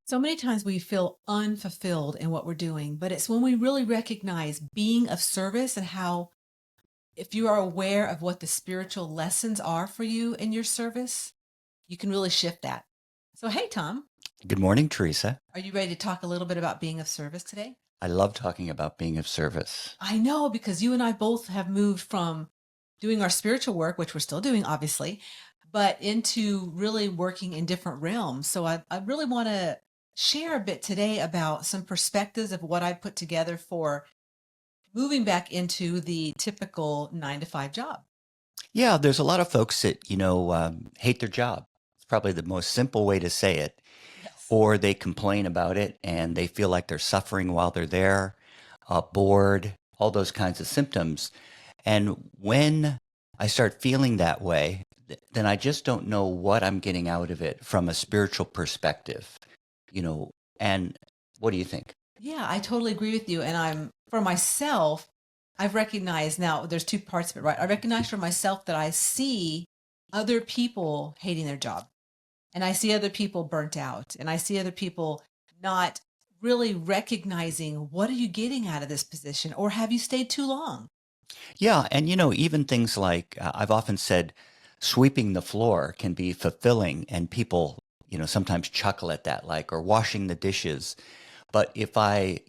So many times we feel unfulfilled in what we're doing, but it's when we really recognize being of service and how, if you are aware of what the spiritual lessons are for you in your service, you can really shift that. So, hey, Tom, Good morning, Teresa. are you ready to talk a little bit about being of service today? I love talking about being of service. I know because you and I both have moved from doing our spiritual work, which we're still doing, obviously, but into really working in different realms. So I really want to share a bit today about some perspectives of what I put together for moving back into the typical 9 to 5 job. Yeah, there's a lot of folks that, hate their job. It's probably the most simple way to say it. Yes. Or they complain about it and they feel like they're suffering while they're there, bored, all those kinds of symptoms. And when I start feeling that way, then I just don't know what I'm getting out of it from a spiritual perspective, you know. And what do you think? Yeah, I totally agree with you. And for myself, I've recognized now there's two parts of it, right? I recognize for myself that I see other people hating their job, and I see other people burnt out, and I see other people not really recognizing what are you getting out of this position, or have you stayed too long? Yeah, and even things like I've often said, sweeping the floor can be fulfilling, and people, sometimes chuckle at that, like, or washing the dishes. But if I,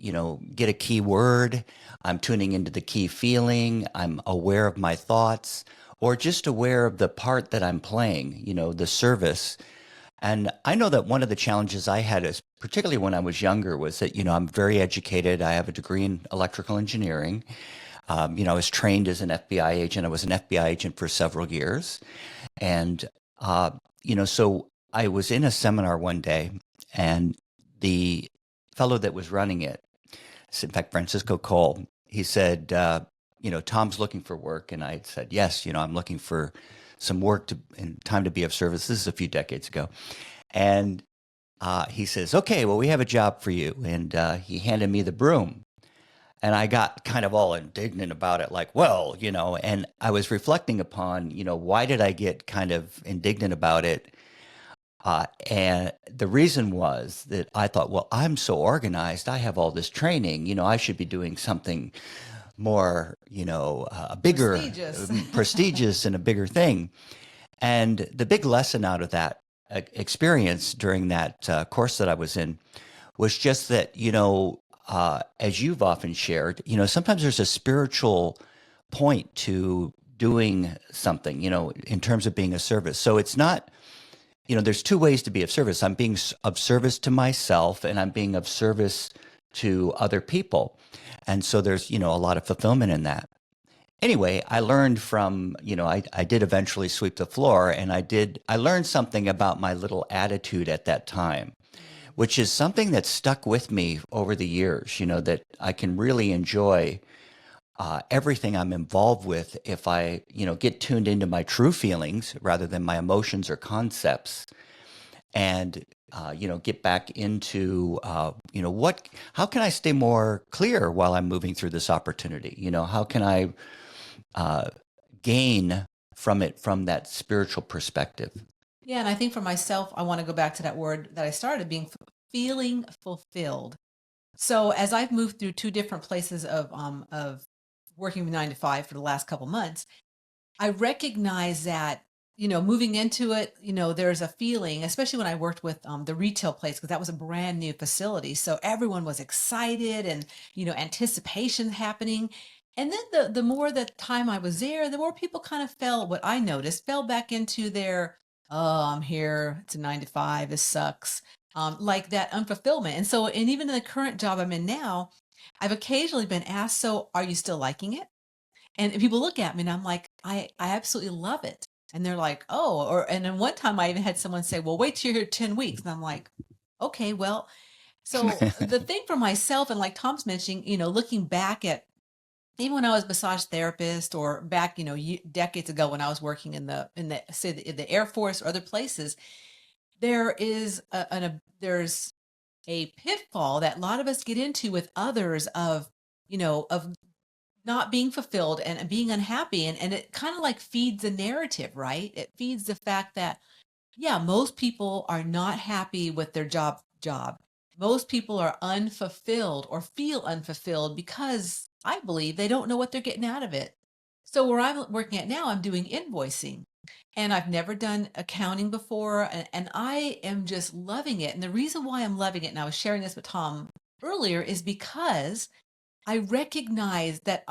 get a key word, I'm tuning into the key feeling, I'm aware of my thoughts, or just aware of the part that I'm playing, the service. And I know that one of the challenges I had is, particularly when I was younger, was that, I'm very educated. I have a degree in electrical engineering. I was trained as an FBI agent. I was an FBI agent for several years. And, so I was in a seminar one day, and the fellow that was running it, in fact, Francisco Cole, he said, Tom's looking for work. And I said, yes, I'm looking for some work and time to be of service. This is a few decades ago. And he says, okay, well, we have a job for you. And he handed me the broom. And I got kind of all indignant about it, like, well, and I was reflecting upon, why did I get kind of indignant about it? And the reason was that I thought, well, I'm so organized. I have all this training. I should be doing something more, bigger, Prestigious. prestigious and a bigger thing. And the big lesson out of that experience during that course that I was in was just that, as you've often shared, sometimes there's a spiritual point to doing something, in terms of being a service. So it's not, there's two ways to be of service. I'm being of service to myself, and I'm being of service to other people. And so there's, a lot of fulfillment in that. Anyway, I learned from, I did eventually sweep the floor, and I learned something about my little attitude at that time, which is something that stuck with me over the years, that I can really enjoy everything I'm involved with if I, get tuned into my true feelings rather than my emotions or concepts, and get back into, how can I stay more clear while I'm moving through this opportunity? How can I uh, gain from it from that spiritual perspective? Yeah, and I think for myself, I want to go back to that word that I started being feeling fulfilled. So as I've moved through two different places of working 9 to 5 for the last couple months, I recognize that, moving into it, there's a feeling, especially when I worked with the retail place, because that was a brand new facility. So everyone was excited and, anticipation happening. And then the more that time I was there, the more people kind of what I noticed, fell back into their, oh, I'm here. It's a 9 to 5. This sucks. Like that unfulfillment. And so, and even in the current job I'm in now, I've occasionally been asked, so are you still liking it? And people look at me and I'm like, I absolutely love it. And they're like, oh, and then one time I even had someone say, well, wait till you're here 10 weeks. And I'm like, okay, well, so the thing for myself, and like Tom's mentioning, looking back at even when I was massage therapist or back, decades ago when I was working in the say the Air Force or other places, there is there's a pitfall that a lot of us get into with others of not being fulfilled and being unhappy, and it kind of like feeds the narrative, right? It feeds the fact that, yeah, most people are not happy with their job. most people are unfulfilled or feel unfulfilled because I believe they don't know what they're getting out of it. So where I'm working at now, I'm doing invoicing, and I've never done accounting before, and I am just loving it. And the reason why I'm loving it, and I was sharing this with Tom earlier, is because I recognize that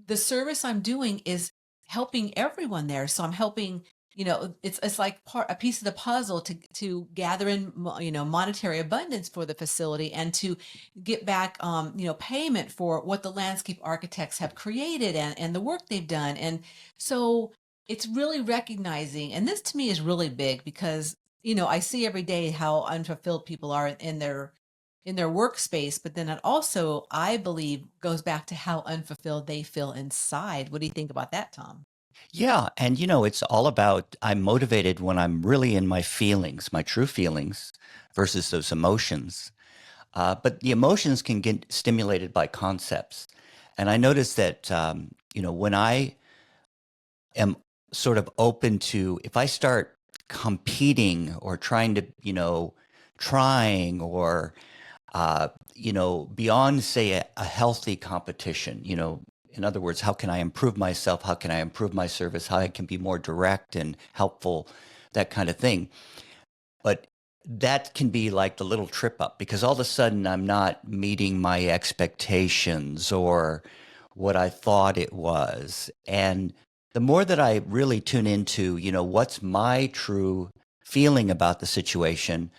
the service I'm doing is helping everyone there. So I'm helping, it's like a piece of the puzzle to gather in, monetary abundance for the facility, and to get back, payment for what the landscape architects have created, and the work they've done. And so it's really recognizing, and this to me is really big because, I see every day how unfulfilled people are in their workspace, but then it also, I believe, goes back to how unfulfilled they feel inside. What do you think about that, Tom? Yeah, and it's all about I'm motivated when I'm really in my feelings, my true feelings, versus those emotions. But the emotions can get stimulated by concepts. And I notice that, when I am sort of open to, if I start competing or trying to, trying or, beyond, say, a healthy competition, in other words, how can I improve myself? How can I improve my service? How I can be more direct and helpful, that kind of thing. But that can be like the little trip up because all of a sudden I'm not meeting my expectations or what I thought it was. And the more that I really tune into, what's my true feeling about the situation,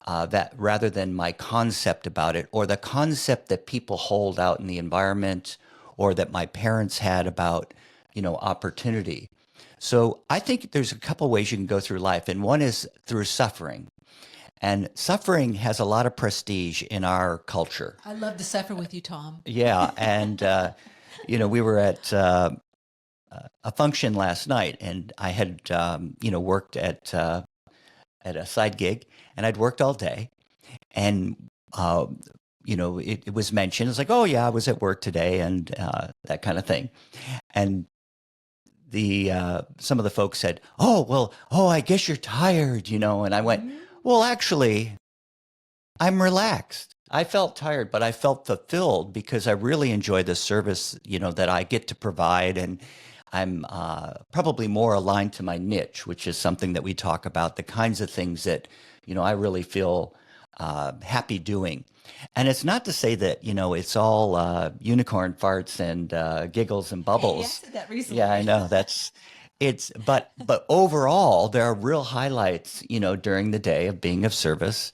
that rather than my concept about it or the concept that people hold out in the environment or that my parents had about, opportunity. So I think there's a couple ways you can go through life, and one is through suffering. And suffering has a lot of prestige in our culture. I love to suffer with you, Tom. Yeah, and we were at a function last night, and I had worked at a side gig, and I'd worked all day, and it was mentioned. It's like, oh yeah, I was at work today, and that kind of thing. And the some of the folks said, oh well, oh I guess you're tired, and I went, Mhm. well actually, I'm relaxed. I felt tired, but I felt fulfilled because I really enjoy the service, that I get to provide, and I'm probably more aligned to my niche, which is something that we talk about, the kinds of things that, I really feel happy doing. And it's not to say that, it's all unicorn farts and giggles and Hey, I bubbles. said that Yeah, I recently. know but overall, there are real highlights, during the day of being of service.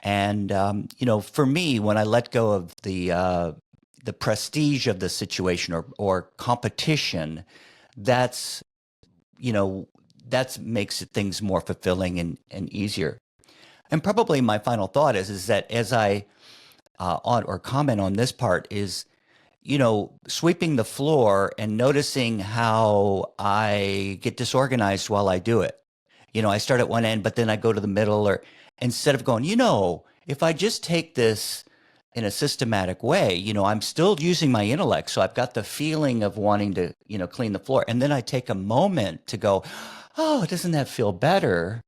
And for me, when I let go of the prestige of the situation or competition, that's you know that makes things more fulfilling and easier. And probably my final thought is that as I on or comment on this part is sweeping the floor and noticing how I get disorganized while I do it. I start at one end, but then I go to the middle, or instead of going, if I just take this in a systematic way, I'm still using my intellect. So I've got the feeling of wanting to, clean the floor. And then I take a moment to go, oh, doesn't that feel better?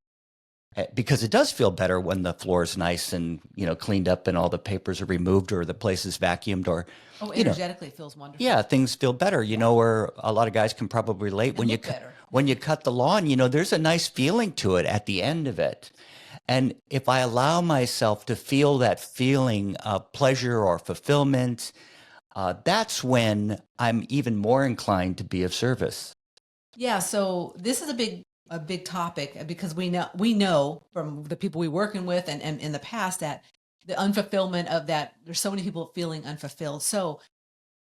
Because it does feel better when the floor is nice and, cleaned up and all the papers are removed or the place is vacuumed or, Oh, you know, energetically, it feels wonderful. yeah, things feel better, Yeah, where a lot of guys can probably relate and when look better. when you cut the lawn, there's a nice feeling to it at the end of it. And if I allow myself to feel that feeling of pleasure or fulfillment, that's when I'm even more inclined to be of service. Yeah, so this is a big topic, because we know from the people we're working with, and in the past, that the unfulfillment of that, there's so many people feeling unfulfilled. So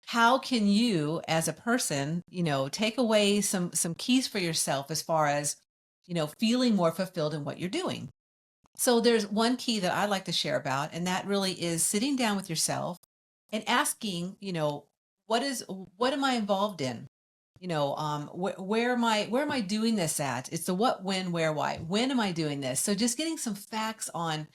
how can you as a person, take away some keys for yourself as far as, feeling more fulfilled in what you're doing? So there's one key that I like to share about, and that really is sitting down with yourself and asking, what am I involved in? Where am I doing this at? It's the what, when, where, why. When am I doing this? So just getting some facts on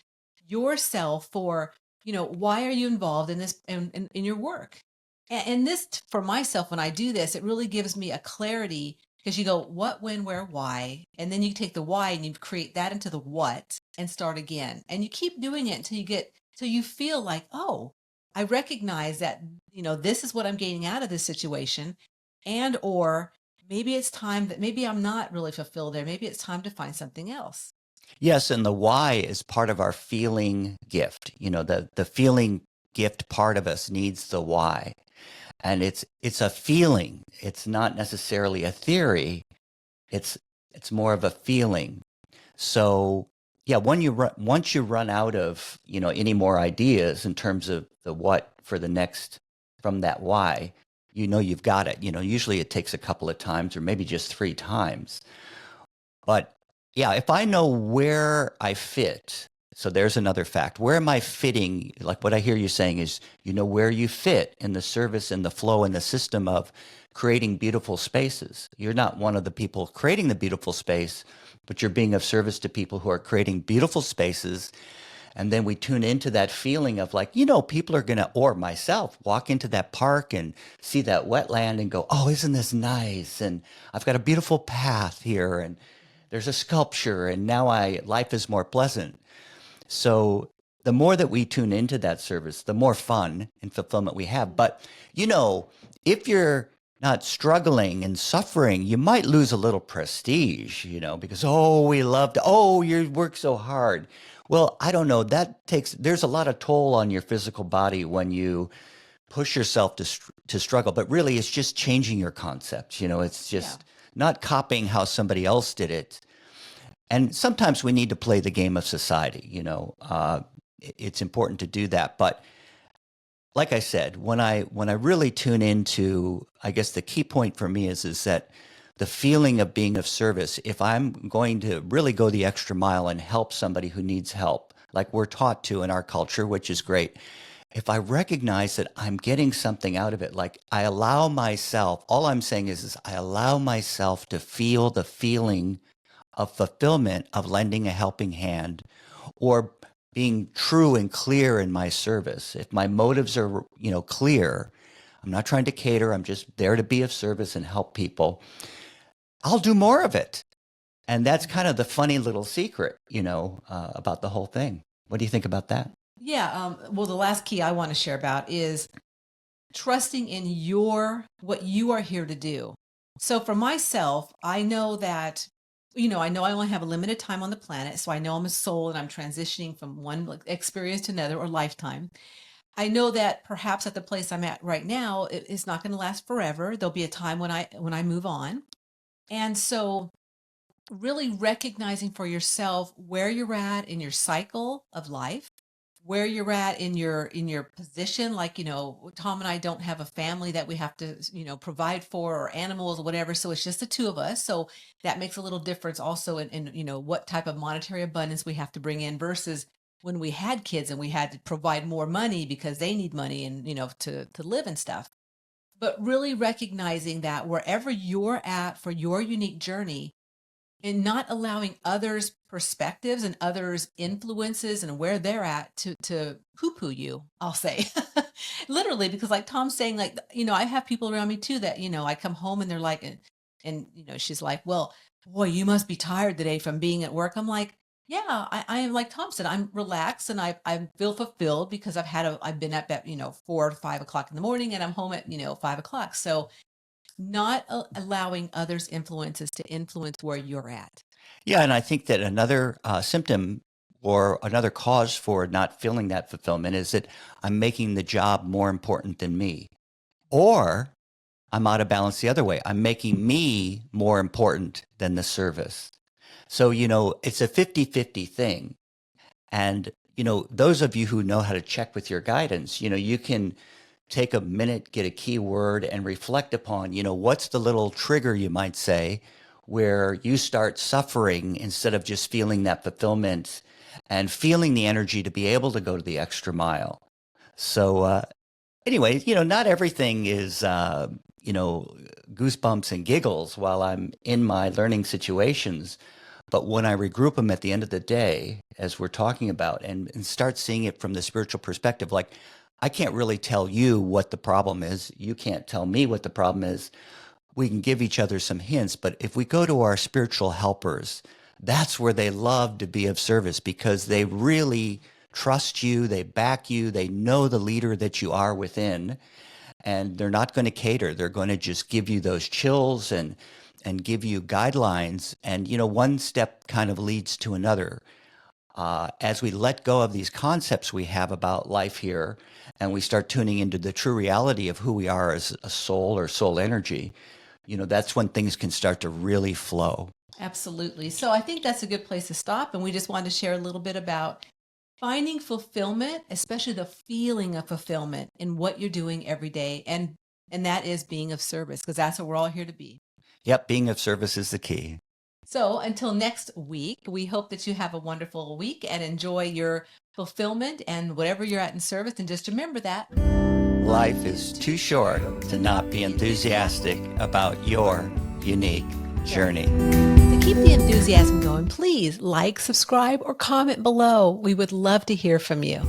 yourself for, why are you involved in this, in your work? And this, for myself, when I do this, it really gives me a clarity, because you go what, when, where, why, and then you take the why and you create that into the what and start again. And you keep doing it until you get So you feel like, oh, I recognize that, this is what I'm gaining out of this situation. And, or maybe it's time that maybe I'm not really fulfilled there. Maybe it's time to find something else. Yes, and the why is part of our feeling gift. The feeling gift part of us needs the why. And it's a feeling. It's not necessarily a theory. It's it's more of a feeling. So yeah, once you run out of, any more ideas in terms of the what for the next from that why, you've got it. Usually it takes a couple of times or maybe just three times. But yeah, if I know where I fit, so there's another fact. Where am I fitting? Like what I hear you saying is, where you fit in the service and the flow and the system of creating beautiful spaces. You're not one of the people creating the beautiful space, but you're being of service to people who are creating beautiful spaces. And then we tune into that feeling of like, people are going to, or myself, walk into that park and see that wetland and go, oh, isn't this nice? And I've got a beautiful path here and there's a sculpture and now life is more pleasant. So the more that we tune into that service, the more fun and fulfillment we have. But, if you're not struggling and suffering, you might lose a little prestige, because, oh, you work so hard. Well, I don't know. There's a lot of toll on your physical body when you push yourself to struggle, but really it's just changing your concept. It's Yeah. just not copying how somebody else did it. And sometimes we need to play the game of society, it's important to do that. But like I said, when I really tune into, I guess the key point for me is that the feeling of being of service, if I'm going to really go the extra mile and help somebody who needs help, like we're taught to in our culture, which is great. If I recognize that I'm getting something out of it, like I allow myself, all I'm saying is I allow myself to feel the feeling of fulfillment of lending a helping hand or being true and clear in my service. If my motives are, clear, I'm not trying to cater, I'm just there to be of service and help people, I'll do more of it. And that's kind of the funny little secret, about the whole thing. What do you think about that? Yeah. Well, the last key I want to share about is trusting in what you are here to do. So for myself, I know that, I know I only have a limited time on the planet. So I know I'm a soul and I'm transitioning from one like, experience to another or lifetime. I know that perhaps at the place I'm at right now, it's not going to last forever. There'll be a time when I move on. And so really recognizing for yourself where you're at in your cycle of life, where you're at in your position, like, Tom and I don't have a family that we have to, provide for, or animals or whatever, so it's just the two of us. So that makes a little difference also in what type of monetary abundance we have to bring in versus when we had kids and we had to provide more money because they need money and to live and stuff. But really recognizing that wherever you're at for your unique journey, and not allowing others' perspectives and others' influences and where they're at to poo-poo you, I'll say. Literally, because like Tom's saying, like, I have people around me too that, I come home and they're like, and she's like, well, boy, you must be tired today from being at work. I'm like, yeah, I am like Tom said, I'm relaxed and I feel fulfilled because I've been up at, 4 to 5 o'clock in the morning and I'm home at, 5 o'clock. So not allowing others' influences to influence where you're at. Yeah, and I think that another symptom or another cause for not feeling that fulfillment is that I'm making the job more important than me. Or I'm out of balance the other way. I'm making me more important than the service. So, it's a 50-50 thing. And, those of you who know how to check with your guidance, you can take a minute, get a keyword, and reflect upon, what's the little trigger, you might say, where you start suffering instead of just feeling that fulfillment and feeling the energy to be able to go to the extra mile. So, anyway, not everything is, goosebumps and giggles while I'm in my learning situations. But when I regroup them at the end of the day, as we're talking about, and start seeing it from the spiritual perspective, like I can't really tell you what the problem is. You can't tell me what the problem is. We can give each other some hints, but if we go to our spiritual helpers, that's where they love to be of service because they really trust you, they back you, they know the leader that you are within, and they're not going to cater. They're going to just give you those chills and give you guidelines. And, one step kind of leads to another. As we let go of these concepts we have about life here, and we start tuning into the true reality of who we are as a soul or soul energy, that's when things can start to really flow. Absolutely. So I think that's a good place to stop. And we just wanted to share a little bit about finding fulfillment, especially the feeling of fulfillment in what you're doing every day. And that is being of service, because that's what we're all here to be. Yep, being of service is the key. So until next week, we hope that you have a wonderful week and enjoy your fulfillment and whatever you're at in service. And just remember that life is too short to not be enthusiastic about your unique journey. To keep the enthusiasm going, please like, subscribe, or comment below. We would love to hear from you.